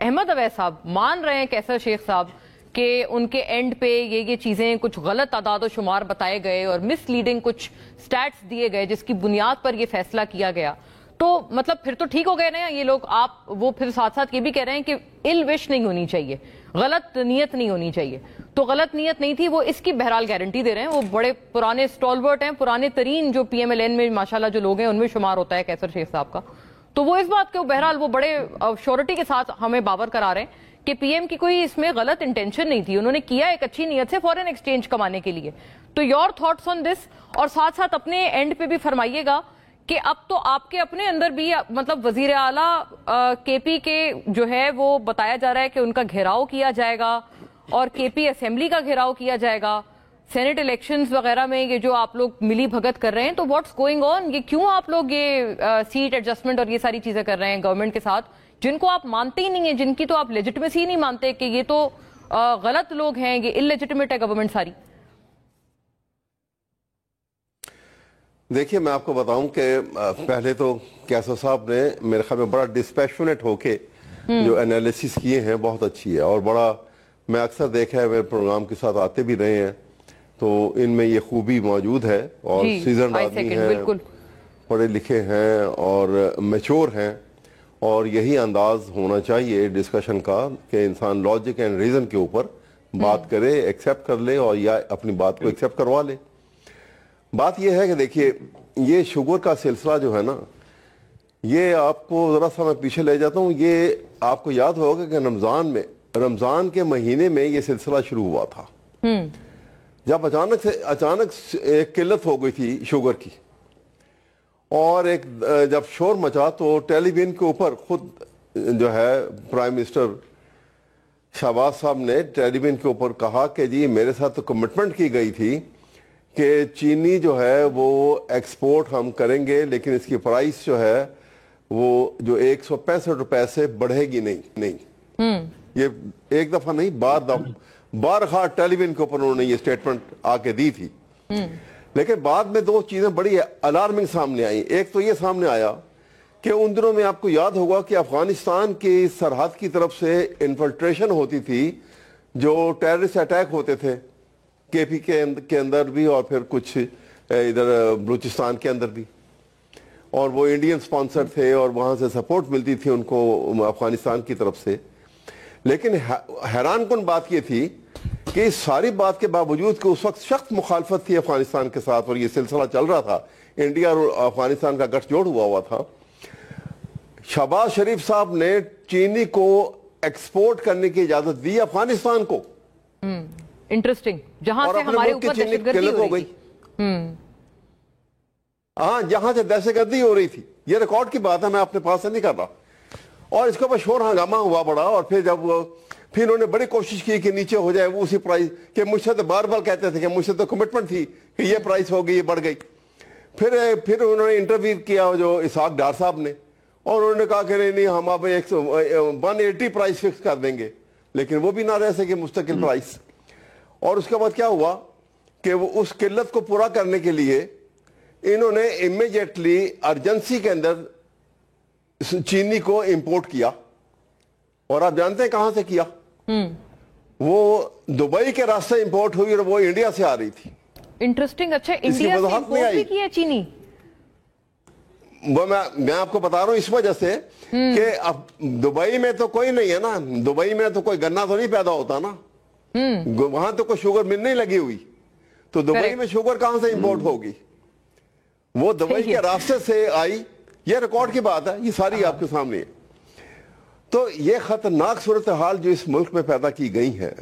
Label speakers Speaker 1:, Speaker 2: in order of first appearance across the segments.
Speaker 1: احمد اویس صاحب مان رہے ہیں کیسر شیخ صاحب کہ ان کے اینڈ پہ یہ چیزیں کچھ غلط اعداد و شمار بتائے گئے اور مس لیڈنگ کچھ سٹیٹس دیے گئے جس کی بنیاد پر یہ فیصلہ کیا گیا، تو مطلب پھر تو ٹھیک ہو گئے نا یہ لوگ؟ وہ پھر ساتھ ساتھ یہ بھی کہہ رہے ہیں کہ ال وش نہیں ہونی چاہیے، غلط نیت نہیں ہونی چاہیے. تو غلط نیت نہیں تھی، وہ اس کی بہرحال گارنٹی دے رہے ہیں. وہ بڑے پرانے اسٹالورٹ ہیں، پرانے ترین جو پی ایم ایل این میں ماشاءاللہ جو لوگ ہیں ان میں شمار ہوتا ہے کیسر شیخ صاحب کا. تو وہ اس بات کو بہرحال وہ بڑے شیورٹی کے ساتھ ہمیں باور کرا رہے ہیں کہ پی ایم کی کوئی اس میں غلط انٹینشن نہیں تھی، انہوں نے کیا ایک اچھی نیت سے فورن ایکسچینج کمانے کے لیے. تو یور تھاٹس آن دس، اور ساتھ ساتھ اپنے اینڈ پہ بھی فرمائیے گا کہ اب تو آپ کے اپنے اندر بھی مطلب وزیر اعلیٰ کے پی کے جو ہے وہ بتایا جا رہا ہے کہ ان کا گھیراؤ کیا جائے گا اور کے پی اسمبلی کا گھیراؤ کیا جائے گا، سینٹ الیکشنز وغیرہ میں یہ جو آپ لوگ ملی بھگت کر رہے ہیں. تو واٹس گوئنگ آن؟ یہ کیوں آپ لوگ یہ سیٹ ایڈجسٹمنٹ اور یہ ساری چیزیں کر رہے ہیں گورنمنٹ کے ساتھ جن کو آپ مانتے ہی نہیں ہیں، جن کی تو آپ لیجٹمیسی ہی نہیں مانتے کہ یہ تو غلط لوگ ہیں، یہ انلیجٹمیٹ ہے گورنمنٹ ساری؟
Speaker 2: دیکھیے میں آپ کو بتاؤں کہ پہلے تو کیسر صاحب نے میرے خیال میں بڑا ڈسپیشنیٹ ہو کے جو انالیسس کیے ہیں بہت اچھی ہے، اور بڑا میں اکثر دیکھا ہے میرے پروگرام کے ساتھ آتے بھی رہے ہیں، تو ان میں یہ خوبی موجود ہے. اور سیزنڈ آدمی ہیں، پڑھے لکھے ہیں اور میچور ہیں، اور یہی انداز ہونا چاہیے ڈسکشن کا کہ انسان لاجک اینڈ ریزن کے اوپر بات کرے، ایکسیپٹ کر لے اور یا اپنی بات کو ایکسیپٹ کروا لے. بات یہ ہے کہ دیکھیے یہ شوگر کا سلسلہ جو ہے نا، یہ آپ کو ذرا سا میں پیچھے لے جاتا ہوں. یہ آپ کو یاد ہوگا کہ رمضان کے مہینے میں یہ سلسلہ شروع ہوا تھا، جب اچانک ایک قلت ہو گئی تھی شوگر کی، اور جب شور مچا تو ٹیلی ویژن کے اوپر خود جو ہے پرائم منسٹر شہباز صاحب نے ٹیلی ویژن کے اوپر کہا کہ جی میرے ساتھ تو کمٹمنٹ کی گئی تھی کہ چینی جو ہے وہ ایکسپورٹ ہم کریں گے، لیکن اس کی پرائس جو ہے وہ جو 165 روپے سے بڑھے گی نہیں. یہ ایک دفعہ نہیں، بارہا ٹیلی ویژن کے اوپر انہوں نے یہ سٹیٹمنٹ آ کے دی تھی. لیکن بعد میں دو چیزیں بڑی الارمنگ سامنے آئیں. ایک تو یہ سامنے آیا کہ ان دنوں میں آپ کو یاد ہوگا کہ افغانستان کی سرحد کی طرف سے انفلٹریشن ہوتی تھی، جو ٹیررسٹ اٹیک ہوتے تھے کے پی کے اندر بھی اور پھر کچھ ادھر بلوچستان کے اندر بھی، اور وہ انڈین سپانسر تھے اور وہاں سے سپورٹ ملتی تھی ان کو افغانستان کی طرف سے. لیکن حیران کن بات یہ تھی کہ اس ساری بات کے باوجود کہ اس وقت سخت مخالفت تھی افغانستان کے ساتھ اور یہ سلسلہ چل رہا تھا، انڈیا اور افغانستان کا گٹھ جوڑ ہوا تھا، شہباز شریف صاحب نے چینی کو ایکسپورٹ کرنے کی اجازت دی افغانستان کو.
Speaker 1: انٹرسٹنگ، جہاں سے ہمارے اوپر دہشت گردی ہو گئی.
Speaker 2: ہاں، جہاں سے دہشت گردی ہو رہی تھی. یہ ریکارڈ کی بات ہے، میں اپنے پاس سے نہیں کر رہا. اور اس کے اوپر شور ہنگامہ ہوا بڑا، اور پھر انہوں نے بڑی کوشش کی کہ نیچے ہو جائے وہ اسی پرائز کہ مجھ سے تو بار بار کہتے تھے کہ مجھ سے تو کمٹمنٹ تھی کہ یہ پرائز ہوگی، یہ بڑھ گئی. پھر انہوں نے انٹرویو کیا جو اسحاق ڈار صاحب نے، اور انہوں نے کہا کہ نہیں ہم اب 180 پرائز فکس کر دیں گے، لیکن وہ بھی نہ رہ سکے مستقل پرائز. اور اس کے بعد کیا ہوا کہ وہ اس قلت کو پورا کرنے کے لیے انہوں نے امیجیٹلی ارجنسی کے اندر چینی کو امپورٹ کیا. اور آپ جانتے ہیں کہاں سے کیا؟ وہ دبئی کے راستے امپورٹ ہوئی اور وہ انڈیا سے آ رہی تھی.
Speaker 1: انٹرسٹنگ. اچھا، انڈیا سے امپورٹ بھی کیا چینی؟
Speaker 2: وہ میں آپ کو بتا رہا ہوں اس وجہ سے کہ اب دبئی میں تو کوئی نہیں ہے نا، دبئی میں تو کوئی گنا تو نہیں پیدا ہوتا نا، وہاں تو کوئی شوگر مل نہیں لگی ہوئی، تو دبئی میں شوگر کہاں سے امپورٹ ہوگی؟ وہ دبئی کے راستے سے آئی. یہ ریکارڈ کی بات ہے، یہ ساری آپ کے سامنے ہے. تو یہ خطرناک صورتحال جو اس ملک میں پیدا کی گئی ہے.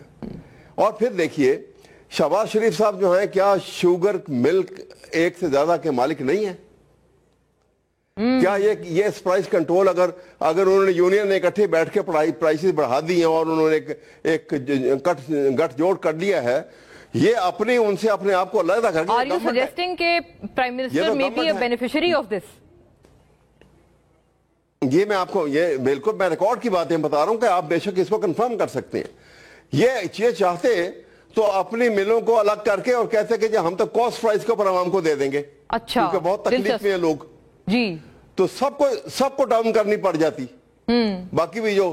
Speaker 2: اور پھر دیکھیے شہباز شریف صاحب جو ہیں، کیا شوگر ملک ایک سے زیادہ کے مالک نہیں ہیں؟ کیا یہ پرائس کنٹرول اگر انہوں نے یونین نے اکٹھے بیٹھ کے پرائسز بڑھا دی ہیں اور انہوں نے ایک گٹھ جوڑ کر لیا ہے، یہ ان سے اپنے آپ کو علیحدہ کر کے
Speaker 1: Are you suggesting کہ prime minister may be a beneficiary of this؟
Speaker 2: یہ میں آپ کو یہ بالکل میں ریکارڈ کی باتیں بتا رہا ہوں کہ آپ بے شک اس کو کنفرم کر سکتے ہیں. یہ چاہتے تو اپنی ملوں کو الگ کر کے اور کہتے کہ ہم تو کاسٹ پرائز کے اوپر عوام کو دے دیں گے.
Speaker 1: اچھا،
Speaker 2: کیونکہ بہت تکلیف میں ہیں لوگ
Speaker 1: جی،
Speaker 2: تو سب کو ڈاؤن کرنی پڑ جاتی. باقی بھی جو